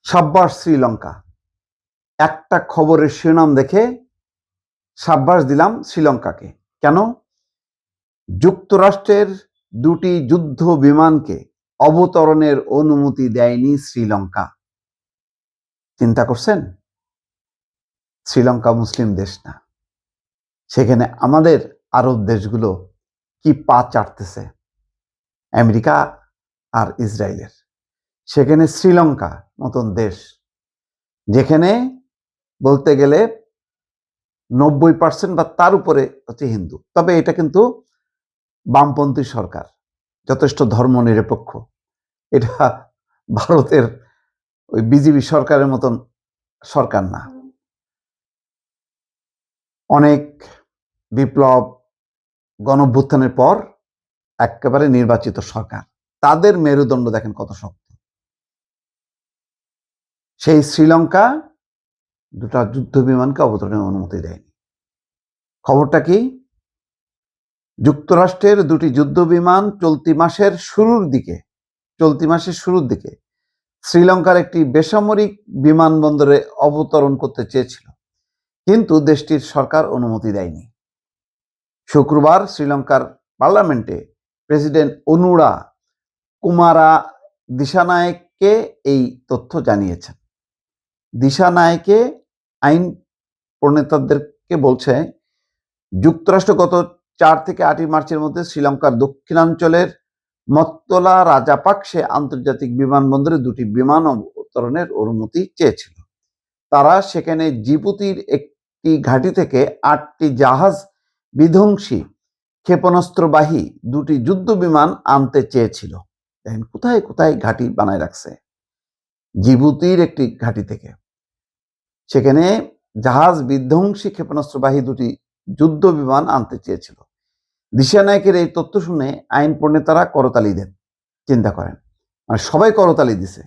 সাব্বাস শ্রীলঙ্কা। একটা খবরের শিরোনাম দেখে সাব্বাস দিলাম শ্রীলঙ্কাকে। কেন? যুক্তরাষ্ট্রের দুটি যুদ্ধ বিমানকে অবতরণের অনুমতি দেয়নি শ্রীলঙ্কা। চিন্তা করছেন? শ্রীলঙ্কা মুসলিম দেশ না, সেখানে আমাদের আরব দেশগুলো কি পা চাটতেছে আমেরিকা আর ইসরায়েলের। সেখানে শ্রীলঙ্কা মতন দেশ, যেখানে বলতে গেলে 90% বা তার উপরে হচ্ছে হিন্দু, তবে এটা কিন্তু বামপন্থী সরকার, যথেষ্ট ধর্ম নিরপেক্ষ। এটা ভারতের ওই বিজেপি সরকারের মতন সরকার না। অনেক বিপ্লব, গণঅভ্যুত্থানের পর একেবারে নির্বাচিত সরকার, তাদের মেরুদণ্ড দেখেন কত শক্ত। সেই শ্রীলঙ্কা দুটা যুদ্ধ বিমানকে অবতরণের অনুমতি দেয়নি। খবরটা কি? যুক্তরাষ্ট্রের দুটি যুদ্ধ বিমান চলতি মাসের শুরুর দিকে শ্রীলঙ্কার একটি বেসামরিক বিমানবন্দরে অবতরণ করতে চেয়েছিল, কিন্তু দেশটির সরকার অনুমতি দেয়নি। শুক্রবার শ্রীলঙ্কার পার্লামেন্টে প্রেসিডেন্ট অনুরা কুমারা দিশানায়েকে এই তথ্য জানিয়েছেন। দিশানায়েকে আইন প্রণেতাদেরকে বলছে, যুক্তরাষ্ট্র গত 4 থেকে 8 মার্চের মধ্যে শ্রীলঙ্কার দক্ষিণাঞ্চলের মত্তলা রাজাপাকসে আন্তর্জাতিক বিমানবন্দরে দুটি বিমান অবতরণের অনুমতি চেয়েছিল। তারা সেখানে জিবুতির একটি ঘাঁটি থেকে 8টি জাহাজ বিধ্বংসী ক্ষেপণাস্ত্রবাহী দুটি যুদ্ধ বিমান আনতে চেয়েছিল। দেখেন কোথায় কোথায় ঘাঁটি বানায় রাখছে। জিবুতির একটি ঘাঁটি থেকে সেখানে জাহাজ বিধ্বংসী ক্ষেপণাস্ত্রবাহী দুটি যুদ্ধ বিমান আনতে চেয়েছিল। দিশানায়কের এই তথ্য শুনে আইন প্রণেতারা করতালি দেন। চিন্তা করেন, মানে সবাই করতালি দিছে।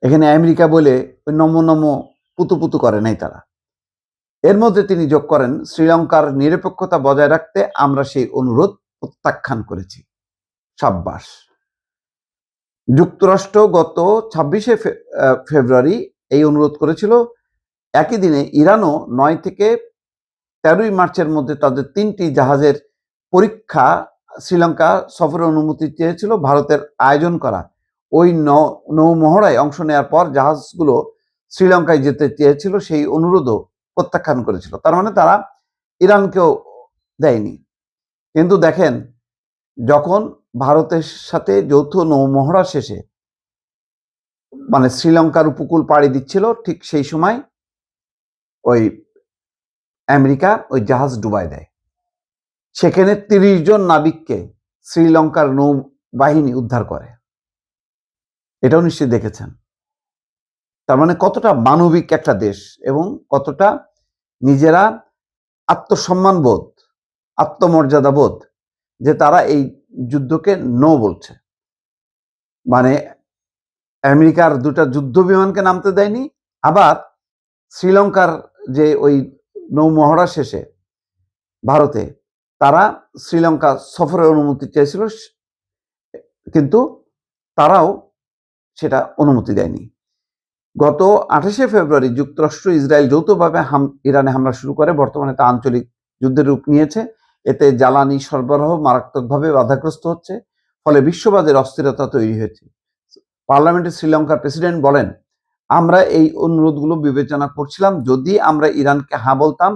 এখানে আমেরিকা বলে ওই নম পুতু করে নাই তারা। এর মধ্যে তিনি যোগ করেন, শ্রীলঙ্কার নিরপেক্ষতা বজায় রাখতে আমরা সেই অনুরোধ প্রত্যাখ্যান করেছি। সাব্বাস। যুক্তরাষ্ট্র গত 26শে ফেব্রুয়ারি এই অনুরোধ করেছিল। একই দিনে ইরানও 9 থেকে 13 মার্চের মধ্যে তাদের 3টি জাহাজের পরীক্ষা শ্রীলঙ্কা সফরের অনুমতি চেয়েছিল। ভারতের আয়োজন করা ওই নৌমহড়ায় অংশ নেওয়ার পর জাহাজগুলো শ্রীলঙ্কায় যেতে চেয়েছিল, সেই অনুরোধও প্রত্যাখ্যান করেছিল। তার মানে তারা ইরানকেও দেয়নি। কিন্তু দেখেন, যখন ভারতের সাথে যৌথ নৌমহড়া শেষে মানে শ্রীলঙ্কার উপকূল পাড়ি দিচ্ছিল, ঠিক সেই সময় ওই আমেরিকা ওই জাহাজ ডুবাই দেয়। সেখানে 30 জন নাবিককে শ্রীলঙ্কার নৌবাহিনী উদ্ধার করে। এটাও নিশ্চয়ই দেখেছেন। তার মানে কতটা মানবিক একটা দেশ এবং কতটা নিজেরা আত্মসম্মান বোধ, আত্মমর্যাদা বোধ, যে তারা এই যুদ্ধকে নো বলছে। মানে আমেরিকার দুটা যুদ্ধ বিমানকে নামতে দেয়নি, আবার শ্রীলঙ্কার যে ওই নৌমহড়া শেষে ভারতে তারা শ্রীলঙ্কা সফরের অনুমতি চেয়েছিল, কিন্তু তারাও সেটা অনুমতি দেয়নি। গত 28শে ফেব্রুয়ারি যুক্তরাষ্ট্র ইসরায়েল যৌথভাবে ইরানে হামলা শুরু করে। বর্তমানে তা আঞ্চলিক যুদ্ধের রূপ নিয়েছে। এতে জ্বালানি সরবরাহ মারাত্মকভাবে বাধাগ্রস্ত হচ্ছে, ফলে বিশ্ববাজারে অস্থিরতা তৈরি হয়েছে। পার্লামেন্টে শ্রীলঙ্কার প্রেসিডেন্ট বলেন, আমরা এই অনুরোধগুলো বিবেচনা করছিলাম। যদি আমরা ইরানকে হ্যাঁ বলতাম,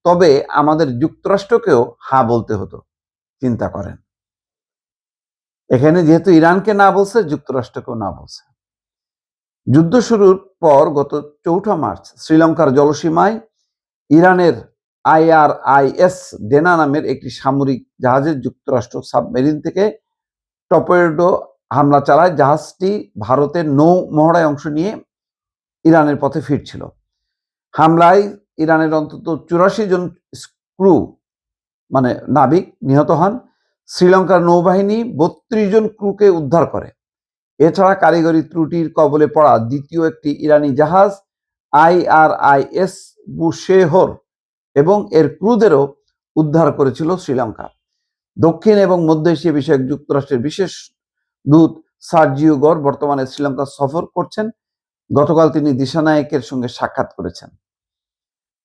তবে আমাদের যুক্তরাষ্ট্রকেও হ্যাঁ বলতে হতো। চিন্তা করেন, এখানে যেহেতু ইরানকে না বলছে, যুক্তরাষ্ট্রকেও না বলছে। যুদ্ধ শুরুর পর গত 4 মার্চ শ্রীলঙ্কার জলসীমায় ইরানের IRIS ডেনা নামের একটি সামরিক জাহাজের যুক্তরাষ্ট্র সাবমেরিন থেকে টর্পেডো হামলা চালায়। জাহাজটি ভারতের নৌ মহড়ায় অংশ নিয়ে ইরানের পথে ফিরছিল। হামলায় ইরানের অন্তত 84 জন ক্রু মানে নাবিক নিহত হন। শ্রীলঙ্কার নৌবাহিনী 32 জন ক্রুকে উদ্ধার করে। এছাড়া কারিগরি ত্রুটির কবলে পড়া দ্বিতীয় একটি ইরানি জাহাজ IRIS বুশেহর এবং এর ক্রুদেরও উদ্ধার করেছিল শ্রীলঙ্কা। দক্ষিণ এবং মধ্য এশিয়া বিষয়ক যুক্তরাষ্ট্রের বিশেষ দূত সার্জিও গর বর্তমানে শ্রীলঙ্কা সফর করছেন। গতকাল তিনি দিশানায়েকের সঙ্গে সাক্ষাৎ করেছেন।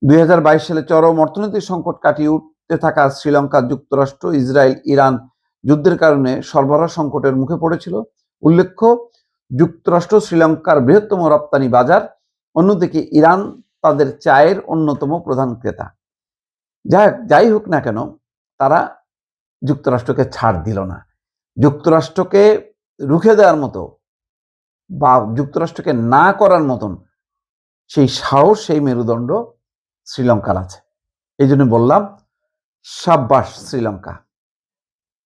2022 সালে চরম অর্থনৈতিক সংকট কাটিয়ে উঠতে থাকা শ্রীলঙ্কা, যুক্তরাষ্ট্র, ইসরায়েল, ইরান যুদ্ধের কারণে সরবরাহ সংকটের মুখে পড়েছিল। উল্লেখ্য, যুক্তরাষ্ট্র শ্রীলঙ্কার বৃহত্তম রপ্তানি বাজার, অন্যদিকে ইরান তাদের চায়ের অন্যতম প্রধান ক্রেতা। যাই হোক না কেন, তারা যুক্তরাষ্ট্রকে ছাড় দিল না। যুক্তরাষ্ট্রকে রুখে দেওয়ার মতো বা যুক্তরাষ্ট্রকে না করার মতন সেই সাহস, সেই মেরুদণ্ড শ্রীলঙ্কার আছে। এই জন্য বললাম, সাব্বাস শ্রীলঙ্কা।